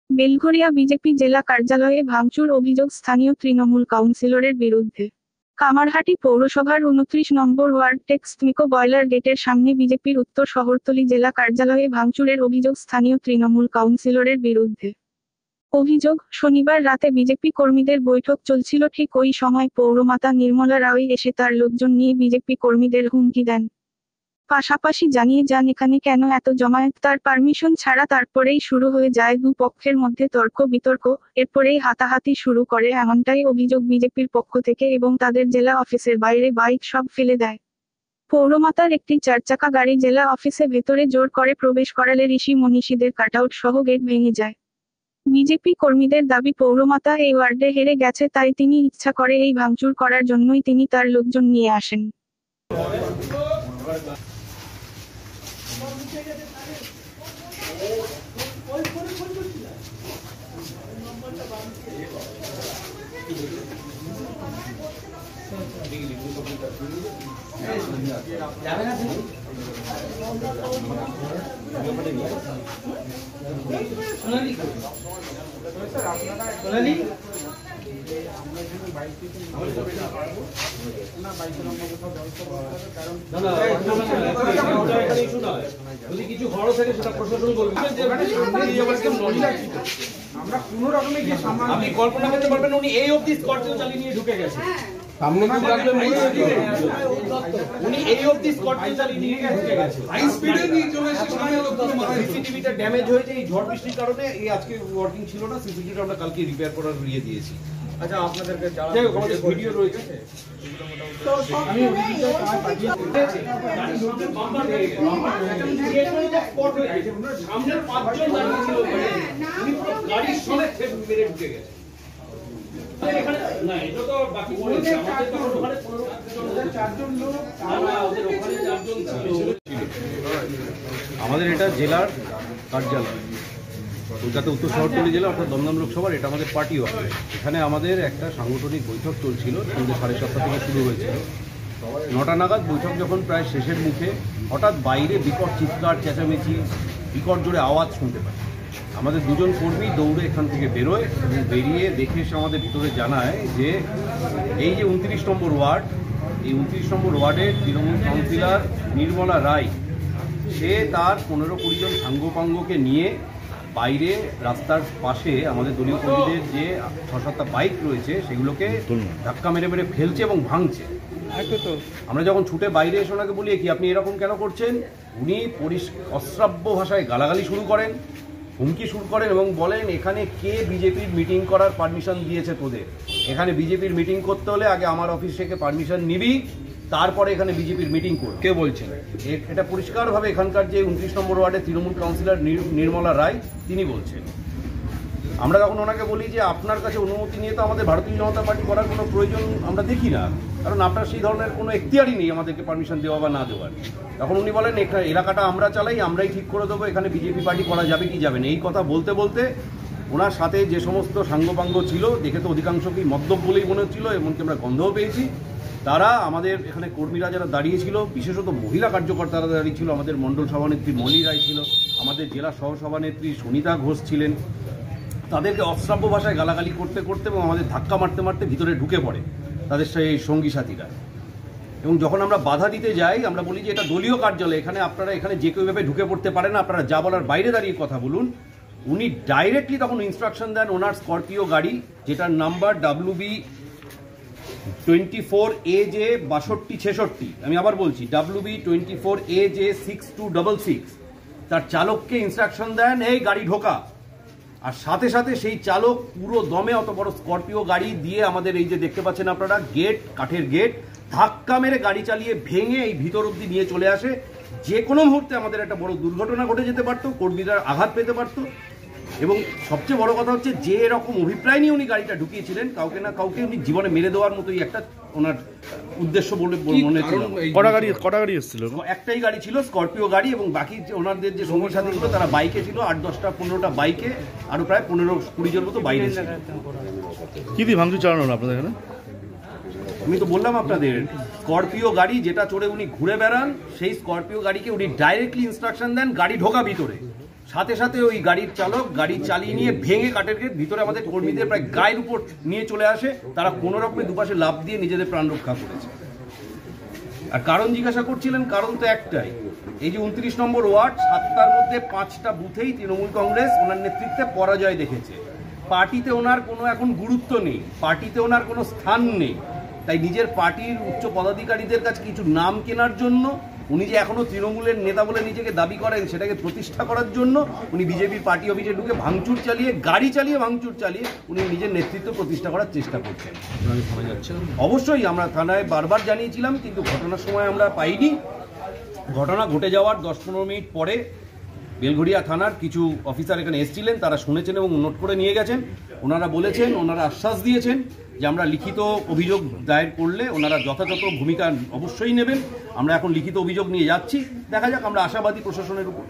Belgharia BJP জেলা কার্যালয়ে ভাঙচুর অভিযোগ স্থানীয় তৃণমূল কাউন্সিলরের বিরুদ্ধে। কামারহাটি পৌরসভার 29 নম্বর ওয়ার্ড টেক্সটমিকো বয়লার গেটের সামনে বিজেপির উত্তর শহরতলি জেলা কার্যালয়ে ভাঙচুরের অভিযোগ স্থানীয় তৃণমূল কাউন্সিলরের বিরুদ্ধে। অভিযোগ, শনিবার রাতে বিজেপি কর্মীদের বৈঠক চলছিল, ঠিক ওই সময় পৌরমাতা নির্মলা রায় এসে তার লোকজন নিয়ে বিজেপি কর্মীদের হুমকি দেন। পাশাপাশি জানিয়ে যান এখানে কেন এত জমায়েত, তার পারমিশন ছাড়া। তারপরেই শুরু হয়ে যায় দুপক্ষের মধ্যে তর্ক বিতর্ক, এরপরেই হাতাহাতি শুরু করে, এমনটাই অভিযোগ বিজেপির পক্ষ থেকে, এবং তাদের জেলা অফিসের বাইরে বাইক সব ফেলে দেয়। পৌরমাতার একটি চারচাকা গাড়ি জেলা অফিসে ভেতরে জোর করে প্রবেশ করালে ঋষি মনীষীদের কাটআউট সহ গেট ভেঙে যায়। বিজেপি কর্মীদের দাবি, পৌরমাতা এই ওয়ার্ডে হেরে গেছে, তাই তিনি ইচ্ছা করে এই ভাঙচুর করার জন্যই তিনি তার লোকজন নিয়ে আসেন। যদি কিছু খরচ থাকে সেটা প্রশাসন বলবে। আমরা কোনো রকমে গিয়ে আপনি কল্পনা করতে পারবেন উনি এই অবধি স্কর্পিও চালিয়ে নিয়ে ঢুকে গেছে। সামনে কি লাগবে উনি এই অবধি স্কর্পিও চালিয়ে নিয়ে ঢুকে গেছে। হাই স্পিডে নিয়ে চলে এসে সামনে লোকগুলো মারা। সিসিটিভিটা ড্যামেজ হয়েছে এই ঝড় বৃষ্টির কারণে। এই আজকে ওয়ার্কিং ছিল না, সিসিটিভিটা আমরা কালকে রিপেয়ার করার দিয়ে দিয়েছি। আচ্ছা, আপনাদেরকে আমাদের ভিডিও রয়েছে, আমি ভিডিওটা কাজ পাঠিয়ে দিয়েছি। সামনের পাঁচজন দাঁড়িয়ে ছিল, উনি গাড়ির সমেত মেরে ঢুকে গেছে। এখানে না, এটা তো বাকি পড়েছে। আমাদের তো ওখানে 4জন লোক, ওদের ওখানে 4জন ছিল। আমাদের এটা জেলার কার্যালয়, কলকাতা উত্তর শহরতলি জেলা, অর্থাৎ দমদম লোকসভার। এটা আমাদের পার্টি অফিস। এখানে আমাদের একটা সাংগঠনিক বৈঠক চলছিল, সন্ধ্যে 7:30 থেকে শুরু হয়েছিল। 9টা নাগাদ বৈঠক যখন প্রায় শেষের মুখে, হঠাৎ বাইরে বিকট চিৎকার চেঁচামেচি, বিকট জোরে আওয়াজ শুনতে পাই। আমাদের দুজন কর্মী দৌড়ে এখান থেকে বেরোয় এবং বেরিয়ে দেখে এসে আমাদের ভিতরে জানায় যে এই যে 29 নম্বর ওয়ার্ড, এই 29 নম্বর ওয়ার্ডের তৃণমূল কাউন্সিলর নির্মলা রায়, সে তার 15-20 জন সাঙ্গপাঙ্গকে নিয়ে বাইরে রাস্তার পাশে আমাদের দলীয় কর্মীদের যে 6-7টা বাইক রয়েছে সেগুলোকে ধাক্কা মেরে মেরে ফেলছে এবং ভাঙছে। আমরা যখন ছুটে বাইরে এসে ওনাকে বলি কি আপনি এরকম কেন করছেন, উনি অশ্রাব্য ভাষায় গালাগালি শুরু করেন, হুমকি শুরু করেন এবং বলেন এখানে কে বিজেপির মিটিং করার পারমিশন দিয়েছে তোদের? এখানে বিজেপির মিটিং করতে হলে আগে আমার অফিস থেকে পারমিশন নিবি, তারপরে এখানে বিজেপির মিটিং করবে। কে বলছেন? এটা পরিষ্কারভাবে এখানকার যে 29 নম্বর ওয়ার্ডের তৃণমূল কাউন্সিলর নির্মলা রায় তিনি বলছেন। আমরা তখন ওনাকে বলি যে আপনার কাছে অনুমতি নিয়ে তো আমাদের ভারতীয় জনতা পার্টি করার কোনো প্রয়োজন আমরা দেখি না, কারণ আপনার সেই ধরনের কোনো এখতিয়ারই নেই আমাদেরকে পারমিশন দেওয়া বা না দেওয়ার। তখন উনি বলেন এলাকাটা আমরা চালাই, আমরাই ঠিক করে দেবো এখানে বিজেপি পার্টি করা যাবে কি যাবে না। এই কথা বলতে বলতে ওনার সাথে যে সমস্ত সাঙ্গপাঙ্গ ছিল, দেখে তো অধিকাংশকেই মদ্যপ বলেই মনে হচ্ছিল, এমনকি আমরা গন্ধও পেয়েছি। তারা আমাদের এখানে কর্মীরা যারা দাঁড়িয়েছিল, বিশেষত মহিলা কার্যকর্তারা দাঁড়িয়েছিল, আমাদের মণ্ডল সভানেত্রী মলি রায় ছিল, আমাদের জেলা সহসভানেত্রী সুনিতা ঘোষ ছিলেন, তাদেরকে অশ্রাব্য ভাষায় গালাগালি করতে করতে এবং আমাদের ধাক্কা মারতে মারতে ভিতরে ঢুকে পড়ে তাদের সেই সঙ্গী সাথীরা। এবং যখন আমরা বাধা দিতে যাই, আমরা বলি যে এটা দলীয় কার্যালয়, এখানে আপনারা এখানে যে কেউভাবে ঢুকে পড়তে পারেন না, আপনারা যা বলার বাইরে দাঁড়িয়ে কথা বলুন। উনি ডাইরেক্টলি তখন ইনস্ট্রাকশন দেন ওনার স্করপিও গাড়ি, যেটার নাম্বার WB 24AJ 6266, আমি আবার বলছি WB 24AJ 6266, তার চালককে ইনস্ট্রাকশন দেন এই গাড়ি ঢোকা। আর সাথে সাথে সেই চালক পুরো দমে অত বড় স্করপিও গাড়ি দিয়ে আমাদের এই যে দেখতে পাচ্ছেন আপনারা গেট, কাঠের গেট ধাক্কা মেরে গাড়ি চালিয়ে ভেঙে এই ভিতর অব্দি নিয়ে চলে আসে। যে কোনো মুহূর্তে আমাদের একটা বড় দুর্ঘটনা ঘটে যেতে পারতো, কর্মীরা আঘাত পেতে পারতো। এবং সবচেয়ে বড় কথা হচ্ছে যে এরকম অভিপ্রায় নিয়ে উনি গাড়িটা ঢুকিয়েছিলেন, কাউকে না কাউকে উনি জীবনে মেরে দেওয়ার মতোই একটা ওনার উদ্দেশ্য বলে মনে ছিল। কটা গাড়ি এসেছিল? একটাই গাড়ি ছিল, স্করপিও গাড়ি, এবং বাকি ওনাদের যে সঙ্গী সাথী ছিল তারা বাইকে ছিল, 8-10-15টা বাইকে, আরো প্রায় 15-20 জন মতো বাইরে ছিল। কি দিয়ে ভাঙচুর চালানো আপনাদের এখানে? আমি তো বললাম আপনাদের, স্করপিও গাড়ি যেটা চড়ে উনি ঘুরে বেড়ান, সেই স্করপিও গাড়িকে উনি ডাইরেক্টলি ইনস্ট্রাকশন দেন গাড়ি ঢোকা ভিতরে। সাথে সাথে ওই গাড়ির চালক গাড়ি চালিয়ে নিয়ে ভেঙে কাঠের গেট ভিতরে আমাদের কর্মীদের প্রায় গায়ের উপর নিয়ে চলে আসে। তারা কোনো রকমে দুপাশে লাফ দিয়ে নিজেদের প্রাণ রক্ষা করেছে। আর কারণ জিজ্ঞাসা করছিলেন, কারণ তো একটাই, এই যে 29 নম্বর ওয়ার্ড, 7টার মধ্যে 5টা বুথেই তৃণমূল কংগ্রেস ওনার নেতৃত্বে পরাজয় দেখেছে। পার্টিতে ওনার কোনো এখন গুরুত্ব নেই, পার্টিতে ওনার কোনো স্থান নেই। তাই নিজের পার্টির উচ্চ পদাধিকারীদের কাছে কিছু নাম কেনার জন্য, উনি যে এখনো তৃণমূলের নেতা বলে নিজেকে দাবি করেন সেটাকে প্রতিষ্ঠা করার জন্য উনি বিজেপির পার্টি অফিসে ঢুকে ভাঙচুর চালিয়ে, গাড়ি চালিয়ে ভাঙচুর চালিয়ে উনি নিজের নেতৃত্ব প্রতিষ্ঠা করার চেষ্টা করছেন। অবশ্যই আমরা থানায় বারবার জানিয়েছিলাম, কিন্তু ঘটনার সময় আমরা পাইনি। ঘটনা ঘটে যাওয়ার 10-15 মিনিট পরে বেলঘড়িয়া থানার কিছু অফিসার এখানে এসেছিলেন, তারা শুনেছেন এবং নোট করে নিয়ে গেছেন। ওনারা বলেছেন, ওনারা আশ্বাস দিয়েছেন যে আমরা লিখিত অভিযোগ দায়ের করলে ওনারা যথাযথ ভূমিকা অবশ্যই নেবেন। আমরা এখন লিখিত অভিযোগ নিয়ে যাচ্ছি, দেখা যাক, আমরা আশাবাদী প্রশাসনের উপর।